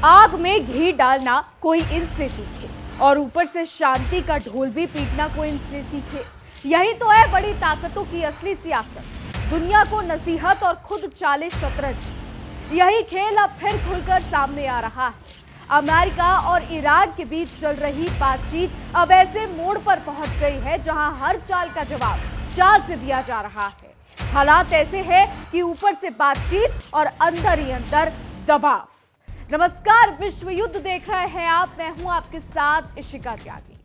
आग में घी डालना कोई इनसे सीखे और ऊपर से शांति का ढोल भी पीटना कोई इनसे सीखे। यही तो है बड़ी ताकतों की असली सियासत। दुनिया को नसीहत और खुद चाले शतरंज। यही खेल अब फिर खुलकर सामने आ रहा है। अमेरिका और ईरान के बीच चल रही बातचीत अब ऐसे मोड़ पर पहुंच गई है जहां हर चाल का जवाब चाल से दिया जा रहा है। हालात ऐसे हैं कि ऊपर से बातचीत और अंदर ही अंदर दबाव। नमस्कार, विश्व युद्ध देख रहे हैं आप। मैं हूं आपके साथ इशिका त्यागी।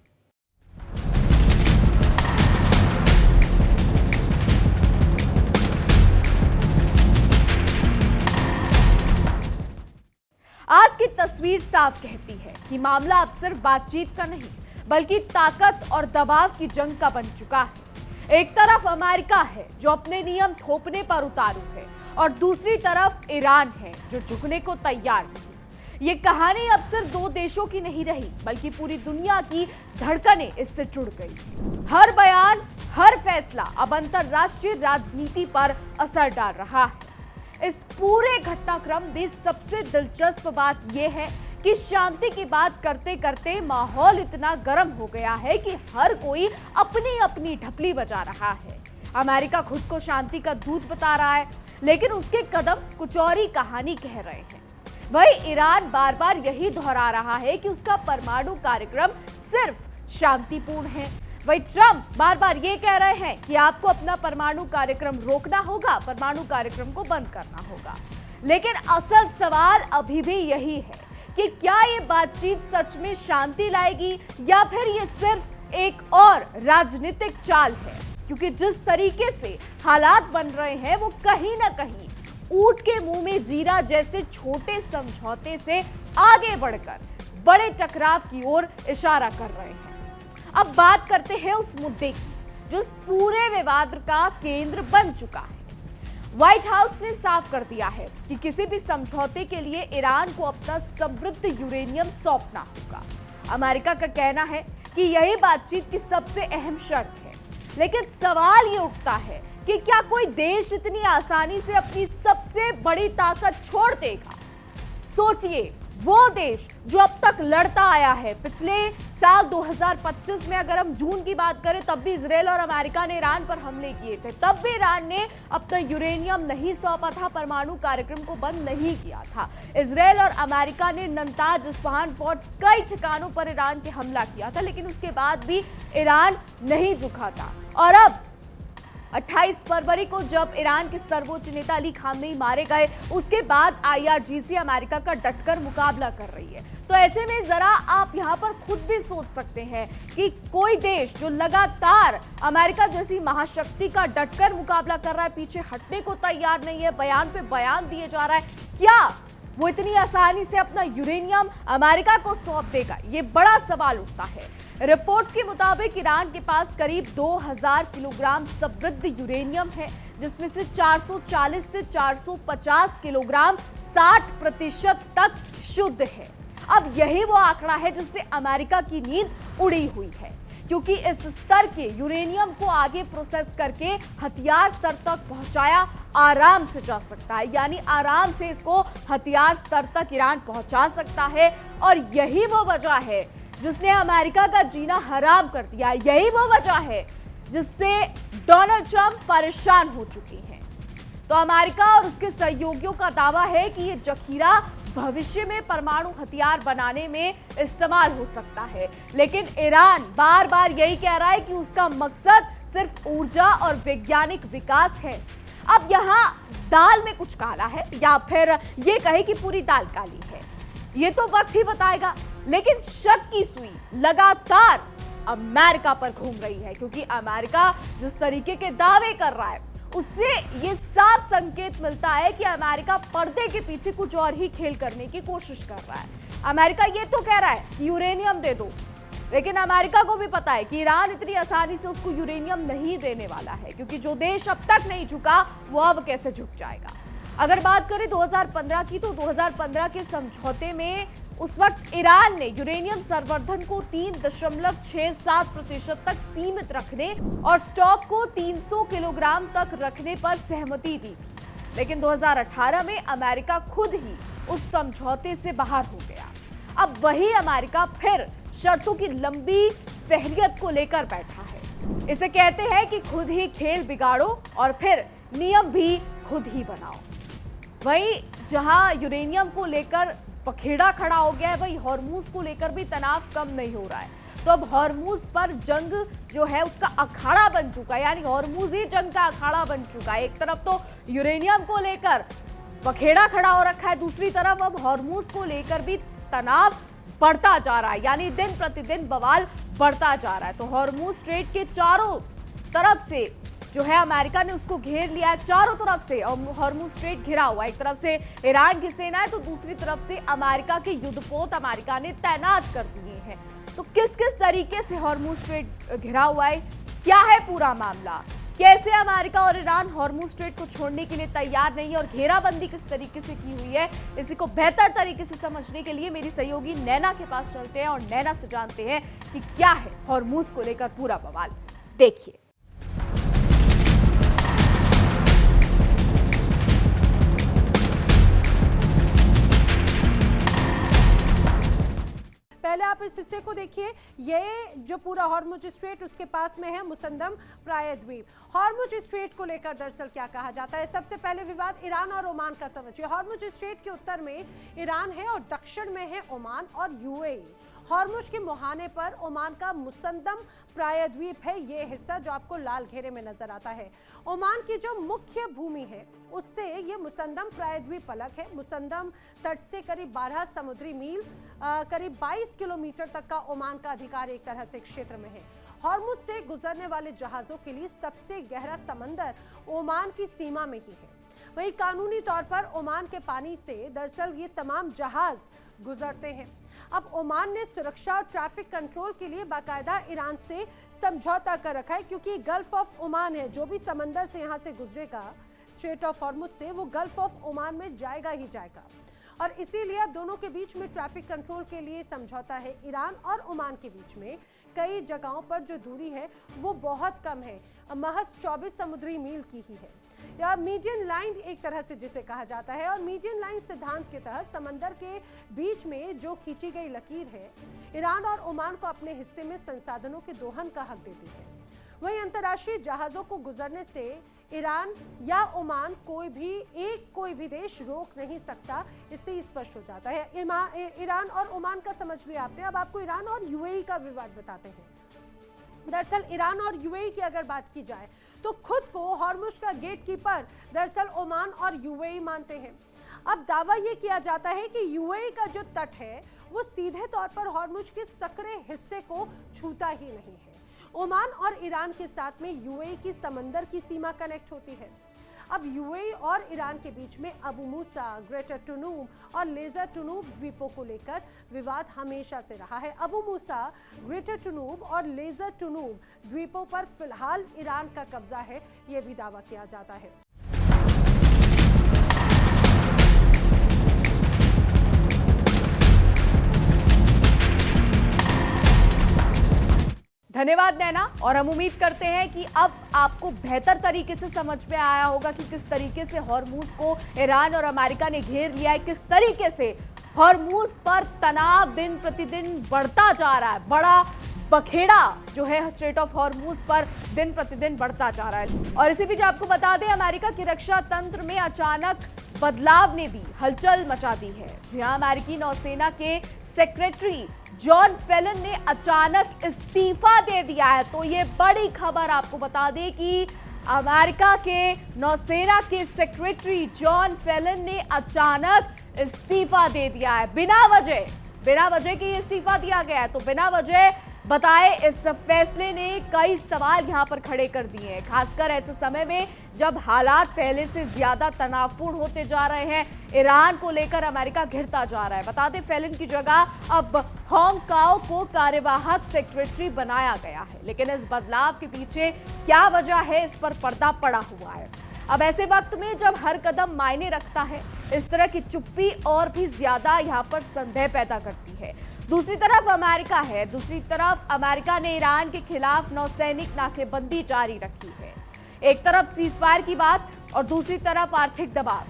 आज की तस्वीर साफ कहती है कि मामला अब सिर्फ बातचीत का नहीं बल्कि ताकत और दबाव की जंग का बन चुका है। एक तरफ अमेरिका है जो अपने नियम थोपने पर उतारू है और दूसरी तरफ ईरान है जो झुकने को तैयार नहीं। ये कहानी अब सिर्फ दो देशों की नहीं रही बल्कि पूरी दुनिया की धड़कनें इससे जुड़ गई। हर बयान, हर फैसला अब अंतरराष्ट्रीय राजनीति पर असर डाल रहा है। इस पूरे घटनाक्रम में सबसे दिलचस्प बात यह है कि शांति की बात करते करते माहौल इतना गर्म हो गया है कि हर कोई अपनी अपनी ढपली बजा रहा है। अमेरिका खुद को शांति का दूत बता रहा है, लेकिन उसके कदम कुछ और ही कहानी कह रहे हैं। वही ईरान बार बार यही दोहरा रहा है कि उसका परमाणु कार्यक्रम सिर्फ शांतिपूर्ण है। वही ट्रंप बार बार ये कह रहे हैं कि आपको अपना परमाणु कार्यक्रम रोकना होगा, परमाणु कार्यक्रम को बंद करना होगा। लेकिन असल सवाल अभी भी यही है कि क्या ये बातचीत सच में शांति लाएगी या फिर ये सिर्फ एक और राजनीतिक चाल है। क्योंकि जिस तरीके से हालात बन रहे हैं वो कहीं ना कहीं ऊंट के मुंह में जीरा जैसे छोटे समझौते से आगे बढ़कर बड़े टकराव की ओर इशारा कर रहे हैं। अब बात करते हैं उस मुद्दे की जो इस पूरे विवाद का केंद्र बन चुका है। व्हाइट हाउस ने साफ कर दिया है कि किसी भी समझौते के लिए ईरान को अपना समृद्ध यूरेनियम सौंपना होगा। अमेरिका का कहना है कि यही बातचीत की सबसे अहम शर्त है। लेकिन सवाल ये उठता है कि क्या कोई देश इतनी आसानी से अपनी सबसे बड़ी ताकत छोड़ देगा? सोचिए, वो देश जो अब तक लड़ता आया है। पिछले साल 2025 में अगर हम जून की बात करें तब भी इजराइल और अमेरिका ने ईरान पर हमले किए थे। तब भी ईरान ने अपना यूरेनियम नहीं सौंपा था, परमाणु कार्यक्रम को बंद नहीं किया था। इजराइल और अमेरिका ने नतांज, इस्फहान, फोर्ट कई ठिकानों पर ईरान पे हमला किया था, लेकिन उसके बाद भी ईरान नहीं झुका था। और अब 28 फरवरी को जब ईरान के सर्वोच्च नेता अली खामेनी मारे गए, उसके बाद IRGC अमेरिका का डटकर मुकाबला कर रही है। तो ऐसे में जरा आप यहां पर खुद भी सोच सकते हैं कि कोई देश जो लगातार अमेरिका जैसी महाशक्ति का डटकर मुकाबला कर रहा है, पीछे हटने को तैयार नहीं है, बयान पे बयान दिए जा रहा है, क्या वो इतनी आसानी से अपना यूरेनियम अमेरिका को सौंप देगा? ये बड़ा सवाल उठता है। रिपोर्ट्स के मुताबिक ईरान के पास करीब 2000 किलोग्राम समृद्ध यूरेनियम है, जिसमें से 440 से 450 किलोग्राम 60% तक शुद्ध है। अब यही वो आंकड़ा है जिससे अमेरिका की नींद उड़ी हुई है, क्योंकि इस स्तर के यूरेनियम को आगे प्रोसेस करके हथियार स्तर तक पहुंचाया आराम से जा सकता है। यानी आराम से इसको हथियार स्तर तक ईरान पहुंचा सकता है। और यही वो वजह है जिसने अमेरिका का जीना हराम कर दिया। यही वो वजह है जिससे डोनाल्ड ट्रंप परेशान हो चुकी हैं। तो अमेरिका और उसके सहयोगियों का दावा है कि ये जखीरा भविष्य में परमाणु हथियार बनाने में इस्तेमाल हो सकता है। लेकिन ईरान बार बार यही कह रहा है कि उसका मकसद सिर्फ ऊर्जा और वैज्ञानिक विकास है। अब यहाँ दाल में कुछ काला है या फिर ये कहे कि पूरी दाल काली है, ये तो वक्त ही बताएगा। लेकिन शक की सुई लगातार अमेरिका पर घूम रही है, क्योंकि अमेरिका जिस तरीके के दावे कर रहा है उससे ये साफ संकेत मिलता है कि अमेरिका पर्दे के पीछे कुछ और ही खेल करने की कोशिश कर रहा है। अमेरिका ये तो कह रहा है कि यूरेनियम दे दो, लेकिन अमेरिका को भी पता है कि ईरान इतनी आसानी से उसको यूरेनियम नहीं देने वाला है, क्योंकि जो देश अब तक नहीं झुका वो अब कैसे झुक जाएगा। अगर बात करें 2015 की, तो 2015 के समझौते में उस वक्त ईरान ने यूरेनियम संवर्धन को 3.67% तक सीमित रखने और स्टॉक को 300 किलोग्राम तक रखने पर सहमति दी थी। लेकिन 2018 में अमेरिका खुद ही उस समझौते से बाहर हो गया। अब वही अमेरिका फिर शर्तों की लंबी फहरियत को लेकर बैठा है। इसे कहते हैं कि खुद ही खेल बिगाड़ो और फिर नियम भी खुद ही बनाओ। वहीं जहां यूरेनियम को लेकर पखेड़ा खड़ा हो गया है, वही हॉर्मूज को लेकर भी तनाव कम नहीं हो रहा है। तो अब हॉर्मूज पर जंग जो है उसका अखाड़ा बन चुका है, यानी हॉर्मूज ही जंग का अखाड़ा बन चुका है। एक तरफ तो यूरेनियम को लेकर पखेड़ा खड़ा हो रखा है, दूसरी तरफ अब हॉर्मूज को लेकर भी तनाव बढ़ता जा रहा है, यानी दिन प्रतिदिन बवाल बढ़ता जा रहा है। तो हॉर्मूज स्ट्रेट के चारों तरफ से जो है अमेरिका ने उसको घेर लिया है, चारों तरफ से हॉर्मूज स्ट्रेट घिरा हुआ है। एक तरफ से ईरान की सेना है तो दूसरी तरफ से अमेरिका के युद्धपोत अमेरिका ने तैनात कर दिए हैं। तो किस किस तरीके से हॉर्मूज स्ट्रेट घिरा हुआ है, क्या है पूरा मामला, कैसे अमेरिका और ईरान हॉर्मूज स्ट्रेट को छोड़ने के लिए तैयार नहीं है और घेराबंदी किस तरीके से की हुई है, इसी को बेहतर तरीके से समझने के लिए मेरी सहयोगी नैना के पास चलते हैं और नैना से जानते हैं कि क्या है हॉर्मूज को लेकर पूरा बवाल। देखिए। पहले आप इस हिस्से को देखिए, ये जो पूरा हॉर्मुज स्ट्रेट उसके पास में है मुसंदम प्रायद्वीप। हॉर्मुज स्ट्रेट को लेकर दरअसल क्या कहा जाता है, सबसे पहले विवाद ईरान और ओमान का समझिए। हॉर्मुज स्ट्रेट के उत्तर में ईरान है और दक्षिण में है ओमान और यूएई। हॉर्मुज के मुहाने पर ओमान का मुसंदम प्रायद्वीप है, ये हिस्सा जो आपको लाल घेरे में नजर आता है। ओमान की जो मुख्य भूमि है उससे ये मुसंदम प्रायद्वीप अलग है। मुसंदम तट से करीब 12 समुद्री मील करीब 22 किलोमीटर तक का ओमान का अधिकार एक तरह से क्षेत्र में है। हॉर्मुज से गुजरने वाले जहाजों के लिए सबसे गहरा समंदर ओमान की सीमा में ही है। वहीं कानूनी तौर पर ओमान के पानी से दरअसल ये तमाम जहाज गुजरते हैं। अब ओमान ने सुरक्षा और ट्रैफिक कंट्रोल के लिए बाकायदा ईरान से समझौता कर रखा है, क्योंकि गल्फ ऑफ ओमान है, जो भी समंदर से यहाँ से गुजरेगा स्ट्रेट ऑफ हॉर्मुज से, वो गल्फ ऑफ ओमान में जाएगा ही जाएगा। और इसीलिए अब दोनों के बीच में ट्रैफिक कंट्रोल के लिए समझौता है। ईरान और ओमान के बीच में कई जगहों पर जो दूरी है वो बहुत कम है, महज 24 समुद्री मील की ही है, या मीडियन लाइन एक तरह से जिसे कहा जाता है। और मीडियन लाइन सिद्धांत के तहत समंदर के बीच में जो खींची गई लकीर है, ईरान और ओमान को अपने हिस्से में संसाधनों के दोहन का हक देती है। वहीं अंतर्राष्ट्रीय जहाजों को गुजरने से ईरान या ओमान कोई भी देश रोक नहीं सकता, इससे स्पष्ट हो जाता है। ईरान और ओमान का समझ लिया आपने, अब आपको ईरान और यूएई का विवाद बताते हैं। दरअसल ईरान और यूएई की अगर बात की जाए तो खुद को हॉर्मुज का गेट कीपर दरअसल ओमान और यूएई मानते हैं। अब दावा यह किया जाता है कि यूएई का जो तट है वो सीधे तौर पर हॉर्मुज के सकरे हिस्से को छूता ही नहीं है। ओमान और ईरान के साथ में यूएई की समंदर की सीमा कनेक्ट होती है। अब यूएई और ईरान के बीच में अबू मूसा, ग्रेटर टुनूब और लेजर टुनूब द्वीपों को लेकर विवाद हमेशा से रहा है। अबू मूसा, ग्रेटर टुनूब और लेजर टुनूब द्वीपों पर फिलहाल ईरान का कब्जा है, यह भी दावा किया जाता है। धन्यवाद नैना, और हम उम्मीद करते हैं कि अब आपको बेहतर तरीके से समझ में आया होगा कि किस तरीके से हॉर्मूज को ईरान और अमेरिका ने घेर लिया है, किस तरीके से हॉर्मूज पर तनाव दिन प्रतिदिन बढ़ता जा रहा है। बड़ा बखेड़ा जो है स्ट्रेट ऑफ हॉर्मूज पर दिन प्रतिदिन बढ़ता जा रहा है। और इसी बीच आपको बता दें, अमेरिका के रक्षा तंत्र में अचानक बदलाव ने भी हलचल मचा दी है। जी हां, अमेरिकी नौसेना के सेक्रेटरी जॉन फेलन ने अचानक इस्तीफा दे दिया है। तो ये बड़ी खबर आपको बता दें कि अमेरिका के नौसेना के सेक्रेटरी जॉन फेलन ने अचानक इस्तीफा दे दिया है। बिना वजह के इस्तीफा दिया गया है। तो बिना वजह बताए इस फैसले ने कई सवाल यहां पर खड़े कर दिए हैं, खासकर ऐसे समय में जब हालात पहले से ज्यादा तनावपूर्ण होते जा रहे हैं। ईरान को लेकर अमेरिका घिरता जा रहा है। बता दें, फेलन की जगह अब होंग काओ को कार्यवाहक सेक्रेटरी बनाया गया है। लेकिन इस बदलाव के पीछे क्या वजह है, इस पर पर्दा पड़ा हुआ है। अब ऐसे वक्त में जब हर कदम मायने रखता है, इस तरह की चुप्पी और भी ज्यादा यहां पर संदेह पैदा करती है। दूसरी तरफ अमेरिका ने ईरान के खिलाफ नौसैनिक नाकेबंदी जारी रखी है। एक तरफ सीजफायर की बात और दूसरी तरफ आर्थिक दबाव,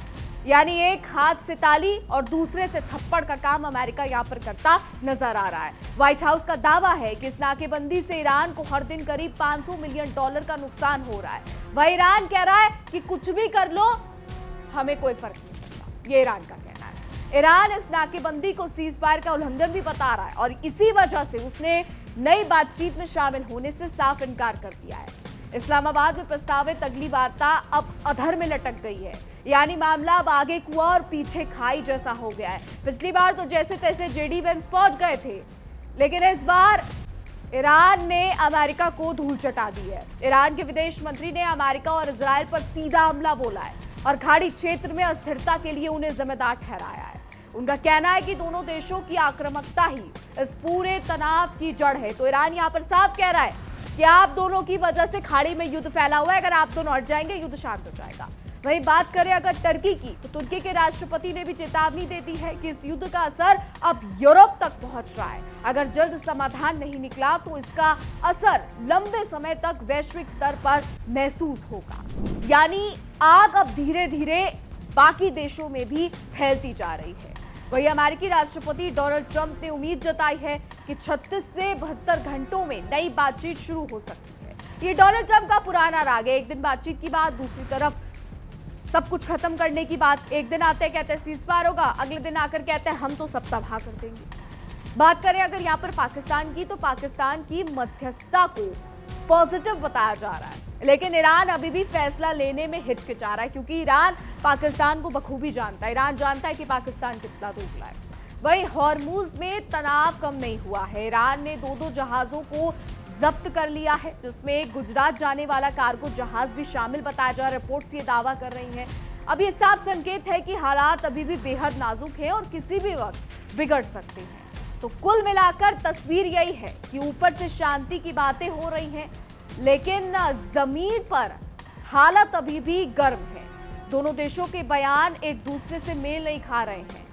यानी एक हाथ से ताली और दूसरे से थप्पड़ का काम अमेरिका यहां पर करता नजर आ रहा है। व्हाइट हाउस का दावा है कि इस नाकेबंदी से ईरान को हर दिन करीब $500 मिलियन का नुकसान हो रहा है। वह ईरान कह रहा है कि कुछ भी कर लो, हमें कोई फर्क नहीं पड़ता। ये ईरान का कहना है। ईरान इस नाकेबंदी को सीजफायर का उल्लंघन भी बता रहा है और इसी वजह से उसने नई बातचीत में शामिल होने से साफ इनकार कर दिया है। इस्लामाबाद में प्रस्तावित अगली वार्ता अब अधर में लटक गई है, यानी मामला अब आगे कुआं और पीछे खाई जैसा हो गया है। पिछली बार तो जैसे तैसे जेडी वेंस पहुंच गए थे, लेकिन इस बार ईरान ने अमेरिका को धूल चटा दी है। ईरान के विदेश मंत्री ने अमेरिका और इजराइल पर सीधा हमला बोला है और खाड़ी क्षेत्र में अस्थिरता के लिए उन्हें जिम्मेदार ठहराया है। उनका कहना है कि दोनों देशों की आक्रामकता ही इस पूरे तनाव की जड़ है। तो ईरान यहां पर साफ कह रहा है कि आप दोनों की वजह से खाड़ी में युद्ध फैला हुआ है, अगर आप दोनों हट जाएंगे युद्ध शांत हो जाएगा। वहीं बात करें अगर टर्की की, तो तुर्की के राष्ट्रपति ने भी चेतावनी दे दी है कि इस युद्ध का असर अब यूरोप तक पहुंच रहा है। अगर जल्द समाधान नहीं निकला तो इसका असर लंबे समय तक वैश्विक स्तर पर महसूस होगा, यानी आग अब धीरे धीरे बाकी देशों में भी फैलती जा रही है। वहीं अमेरिकी राष्ट्रपति डोनाल्ड ट्रंप ने उम्मीद जताई है कि 36 से 72 घंटों में नई बातचीत शुरू हो सकती है। ये डोनाल्ड ट्रंप का पुराना राग है, एक दिन बातचीत की बात, दूसरी तरफ सब कुछ खत्म करने की बात। एक दिन आते कहते हैं सीजफायर होगा, अगले दिन आकर कहते हैं हम तो सब तबाह कर देंगे। बात करें अगर यहाँ पर पाकिस्तान की, तो पाकिस्तान की मध्यस्थता को पॉजिटिव बताया जा रहा है, लेकिन ईरान अभी भी फैसला लेने में हिचकिचा रहा है, क्योंकि ईरान पाकिस्तान को बखूबी जानता है। ईरान जानता है कि पाकिस्तान कितना दोगला है। वहीं हॉर्मुज में तनाव कम नहीं हुआ है। ईरान ने दो जहाजों को जब्त कर लिया है, जिसमें गुजरात जाने वाला कार्गो जहाज भी शामिल बताया जा रहा है। रिपोर्ट्स ये दावा कर रही हैं। अब ये साफ संकेत है कि हालात अभी भी बेहद नाजुक हैं और किसी भी वक्त बिगड़ सकते हैं। तो कुल मिलाकर तस्वीर यही है कि ऊपर से शांति की बातें हो रही हैं, लेकिन जमीन पर हालत अभी भी गर्म है। दोनों देशों के बयान एक दूसरे से मेल नहीं खा रहे हैं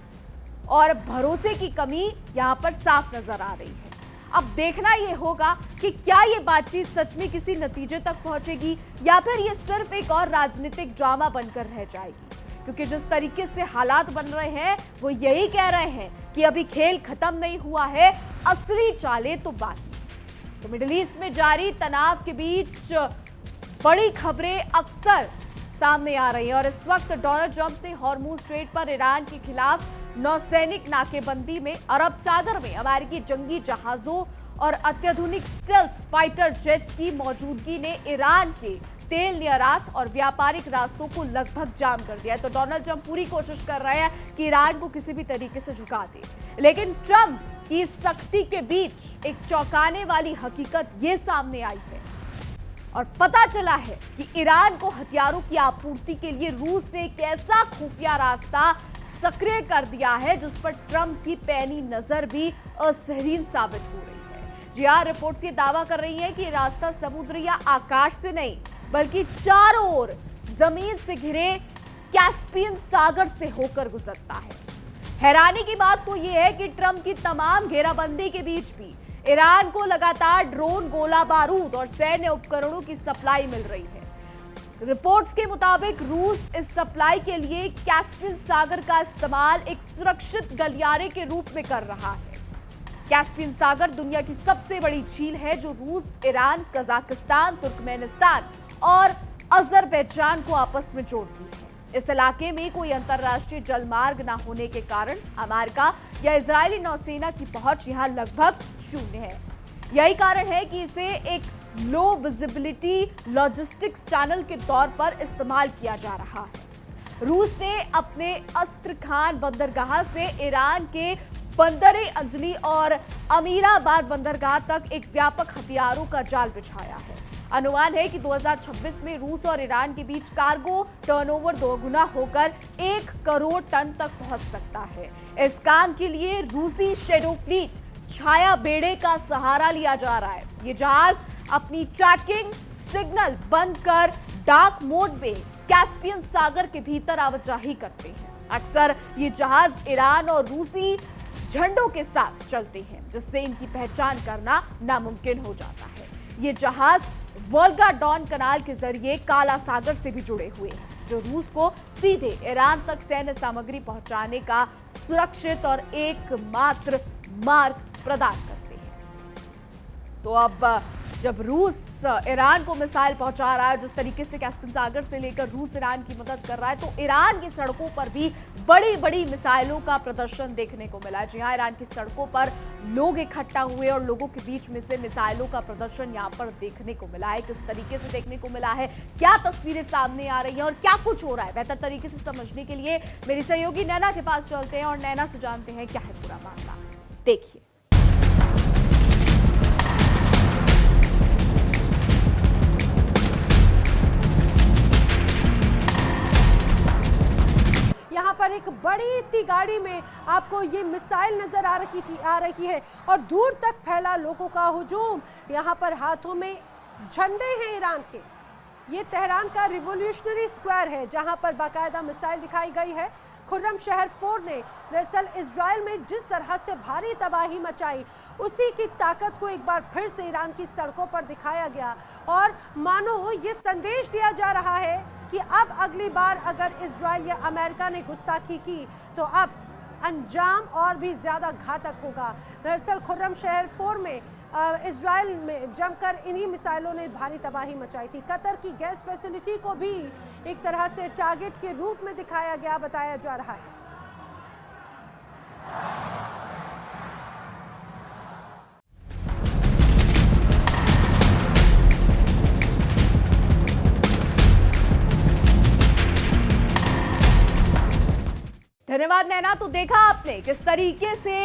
और भरोसे की कमी यहां पर साफ नजर आ रही है। अब देखना यह होगा कि क्या ये बातचीत सच में किसी नतीजे तक पहुंचेगी या फिर ये सिर्फ एक और राजनीतिक ड्रामा बनकर रह जाएगी, क्योंकि जिस तरीके से हालात बन रहे हैं वो यही कह रहे हैं कि अभी खेल खत्म नहीं हुआ है, असली चालें तो बाकी। तो मिडिल ईस्ट में जारी तनाव के बीच बड़ी खबरें अक्सर सामने आ रही हैं और इस वक्त डोनाल्ड ट्रंप ने हॉर्मुज स्ट्रेट पर ईरान के खिलाफ नौसैनिक नाकेबंदी में अरब सागर में अमेरिकी जंगी जहाजों और अत्याधुनिक स्टेल्थ फाइटर जेट्स की मौजूदगी ने ईरान के तेल निर्यात और व्यापारिक रास्तों को लगभग जाम कर दिया है। तो डोनाल्ड ट्रंप पूरी कोशिश कर रहे हैं कि ईरान को किसी भी तरीके से झुका दे, लेकिन ट्रंप की सख्ती के बीच एक चौंकाने वाली हकीकत ये सामने आई है और पता चला है कि ईरान को हथियारों की आपूर्ति के लिए रूस ने एक ऐसा खुफिया रास्ता सक्रिय कर दिया है जिस पर ट्रंप की पैनी नजर भी असहनीय साबित हो रही है। जीआर रिपोर्ट्स ये दावा कर रही है कि रास्ता समुद्र या आकाश से नहीं, बल्कि चारों ओर जमीन से घिरे कैस्पियन सागर से होकर गुजरता है। हैरानी की बात तो यह है कि ट्रंप की तमाम घेराबंदी के बीच भी ईरान को लगातार ड्रोन, गोला बारूद और सैन्य उपकरणों की सप्लाई मिल रही है। रिपोर्ट्स के मुताबिक रूस इस सप्लाई के लिए कैस्पियन सागर का इस्तेमाल एक सुरक्षित गलियारे के रूप में कर रहा है। कैस्पियन सागर दुनिया की सबसे बड़ी झील है जो रूस, ईरान, कजाकिस्तान, तुर्कमेनिस्तान और अजरबैजान को आपस में जोड़ती है। इस इलाके में कोई अंतर्राष्ट्रीय जलमार्ग न होने के कारण अमेरिका या इजरायली नौसेना की पहुंच यहां लगभग शून्य है। यही कारण है कि इसे एक लो विजिबिलिटी लॉजिस्टिक्स चैनल के तौर पर इस्तेमाल किया जा रहा है। रूस ने अपने अस्त्रखान बंदरगाह से ईरान के बंदरे अंजली और अमीराबाद बंदरगाह तक एक व्यापक हथियारों का जाल बिछाया है। अनुमान है कि 2026 में रूस और ईरान के बीच कार्गो टर्नओवर दोगुना होकर 1 करोड़ टन तक पहुंच सकता है। इस काम के लिए रूसी शैडो फ्लीट छाया बेड़े का सहारा लिया जा रहा है। ये जहाज अपनी ट्रैकिंग सिग्नल बंद कर डार्क मोड में कैस्पियन सागर के भीतर आवाजाही करते हैं। अक्सर ये जहाज ईरान और रूसी झंडों के साथ चलते हैं, जिससे इनकी पहचान करना नामुमकिन हो जाता है। ये जहाज वोल्गा डॉन कनाल के जरिए काला सागर से भी जुड़े हुए हैं, जो रूस को सीधे ईरान तक सैन्य सामग्री पहुंचाने का सुरक्षित और एकमात्र मार्ग प्रदान करते हैं। तो अब जब रूस ईरान को मिसाइल पहुंचा रहा है, जिस तरीके से कैस्पियन सागर से लेकर रूस ईरान की मदद कर रहा है, तो ईरान की सड़कों पर भी बड़ी बड़ी मिसाइलों का प्रदर्शन देखने को मिला। जी हां, ईरान की सड़कों पर लोग इकट्ठा हुए और लोगों के बीच में से मिसाइलों का प्रदर्शन यहां पर देखने को मिला है। किस तरीके से देखने को मिला है, क्या तस्वीरें सामने आ रही हैं और क्या कुछ हो रहा है, बेहतर तरीके से समझने के लिए मेरी सहयोगी नैना के पास चलते हैं और नैना से जानते हैं क्या है पूरा मामला। देखिए। यहाँ पर एक बड़ी सी गाड़ी में आपको ये मिसाइल नजर आ रही है और दूर तक फैला लोगों का हुजूम। यहाँ पर हाथों में झंडे हैं ईरान के। ये तेहरान का रिवॉल्यूशनरी स्क्वायर है, जहाँ पर बाकायदा मिसाइल दिखाई गई है। खुर्रम शहर 4 ने दरअसल इजराइल में जिस तरह से भारी तबाही मचाई, उसी की ताकत को एक बार फिर से ईरान की सड़कों पर दिखाया गया और मानो ये संदेश दिया जा रहा है कि अब अगली बार अगर इजराइल या अमेरिका ने गुस्ताखी की तो अब अंजाम और भी ज़्यादा घातक होगा। दरअसल खुर्रम शहर 4 में इजराइल में जमकर इन्हीं मिसाइलों ने भारी तबाही मचाई थी। कतर की गैस फैसिलिटी को भी एक तरह से टारगेट के रूप में दिखाया गया, बताया जा रहा है। धन्यवाद नैना। तो देखा आपने किस तरीके से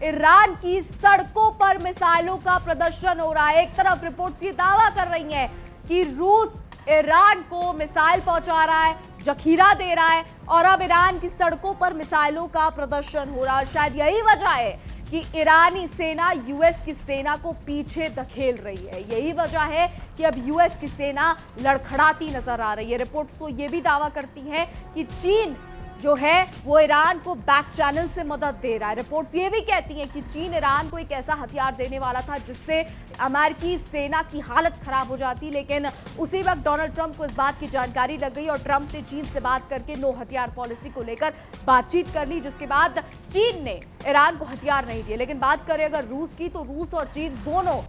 ईरान की सड़कों पर मिसाइलों का प्रदर्शन हो रहा है। एक तरफ रिपोर्ट्स ये दावा कर रही हैं कि रूस ईरान को मिसाइल पहुंचा रहा है, जखीरा दे रहा है, और अब ईरान की सड़कों पर मिसाइलों का प्रदर्शन हो रहा है। शायद यही वजह है कि ईरानी सेना यूएस की सेना को पीछे धकेल रही है। यही वजह है कि अब यूएस की सेना लड़खड़ाती नजर आ रही है। रिपोर्ट्स तो ये भी दावा करती हैं कि चीन जो है वो ईरान को बैक चैनल से मदद दे रहा है। रिपोर्ट्स ये भी कहती हैं कि चीन ईरान को एक ऐसा हथियार देने वाला था जिससे अमेरिकी सेना की हालत खराब हो जाती, लेकिन उसी वक्त डोनाल्ड ट्रंप को इस बात की जानकारी लग गई और ट्रंप ने चीन से बात करके नो हथियार पॉलिसी को लेकर बातचीत कर ली, जिसके बाद चीन ने ईरान को हथियार नहीं दिए। लेकिन बात करें अगर रूस की, तो रूस और चीन दोनों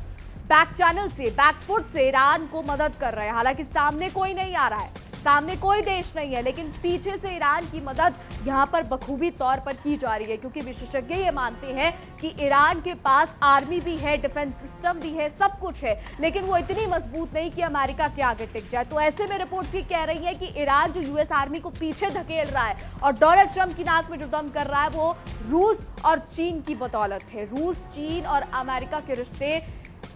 बैक चैनल से, बैक फुट से ईरान को मदद कर रहे हैं। हालांकि सामने कोई नहीं आ रहा है, सामने कोई देश नहीं है, लेकिन पीछे से ईरान की मदद यहां पर बखूबी तौर पर की जा रही है, क्योंकि विशेषज्ञ ये मानते हैं कि ईरान के पास आर्मी भी है, डिफेंस सिस्टम भी है, सब कुछ है, लेकिन वो इतनी मजबूत नहीं कि अमेरिका के आगे टिक जाए। तो ऐसे में रिपोर्ट्स ये कह रही है कि ईरान जो यूएस आर्मी को पीछे धकेल रहा है और डोनाल्ड ट्रंप की नाक में जो दम कर रहा है, वो रूस और चीन की बदौलत है। रूस, चीन और अमेरिका के रिश्ते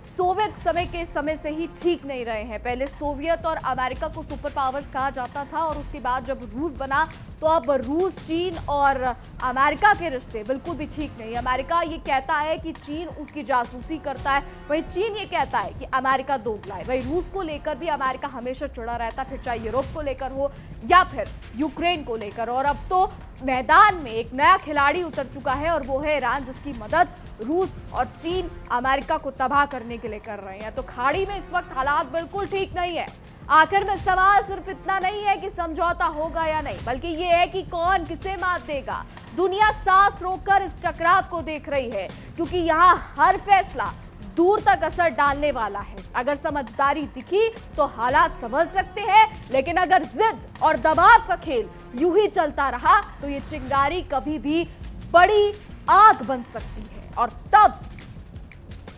सोवियत समय से ही ठीक नहीं रहे हैं। पहले सोवियत और अमेरिका को सुपर पावर्स कहा जाता था और उसके बाद जब रूस बना तो अब रूस, चीन और अमेरिका के रिश्ते बिल्कुल भी ठीक नहीं। अमेरिका ये कहता है कि चीन उसकी जासूसी करता है, वहीं चीन ये कहता है कि अमेरिका दोगला है। वहीं रूस को लेकर भी अमेरिका हमेशा चिढ़ा रहता है, फिर चाहे यूरोप को लेकर हो या फिर यूक्रेन को लेकर। और अब तो मैदान में एक नया खिलाड़ी उतर चुका है और वो है ईरान, जिसकी मदद रूस और चीन अमेरिका को तबाह करने के लिए कर रहे हैं। तो खाड़ी में इस वक्त हालात बिल्कुल ठीक नहीं है। आखिर में सवाल सिर्फ इतना नहीं है कि समझौता होगा या नहीं, बल्कि ये है कि कौन किसे मात देगा। दुनिया सांस रोककर इस टकराव को देख रही है, क्योंकि यहाँ हर फैसला दूर तक असर डालने वाला है। अगर समझदारी दिखी तो हालात समझ सकते हैं, लेकिन अगर जिद और दबाव का खेल यूं ही चलता रहा तो ये चिंगारी कभी भी बड़ी आग बन सकती है, और तब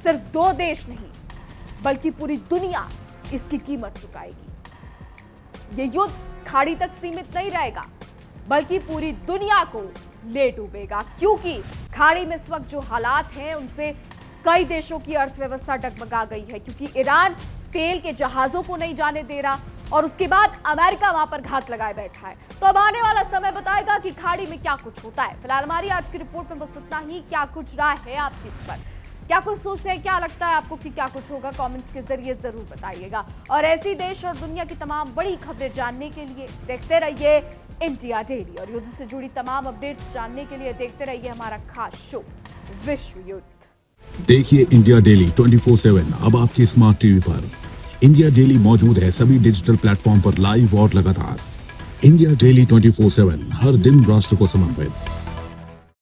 सिर्फ दो देश नहीं बल्कि पूरी दुनिया इसकी कीमत चुकाएगी। ये युद्ध खाड़ी तक सीमित नहीं रहेगा, बल्कि पूरी दुनिया को ले डूबेगा, क्योंकि खाड़ी में इस वक्त जो हालात हैं उनसे कई देशों की अर्थव्यवस्था डगमगा गई है, क्योंकि ईरान तेल के जहाजों को नहीं जाने दे रहा और उसके बाद अमेरिका वहां पर घात लगाए बैठा है। तो अब आने वाला समय बताएगा कि खाड़ी में क्या कुछ होता है। फिलहाल हमारी आज की रिपोर्ट में बस इतना ही। क्या कुछ राय है आपकी इस पर, क्या कुछ सोचते हैं, क्या लगता है आपको कि क्या कुछ होगा, कमेंट्स के जरिए जरूर बताइएगा। और ऐसी देश और दुनिया की तमाम बड़ी खबरें जानने के लिए देखते रहिए इंडिया डेली, और युद्ध से जुड़ी तमाम अपडेट्स जानने के लिए देखते रहिए हमारा खास शो विश्व युद्ध। देखिए इंडिया डेली 24/7 अब आपकी स्मार्ट टीवी पर। इंडिया डेली मौजूद है सभी डिजिटल प्लेटफॉर्म पर लाइव और लगातार। इंडिया डेली 24/7, हर दिन राष्ट्र को समर्पित।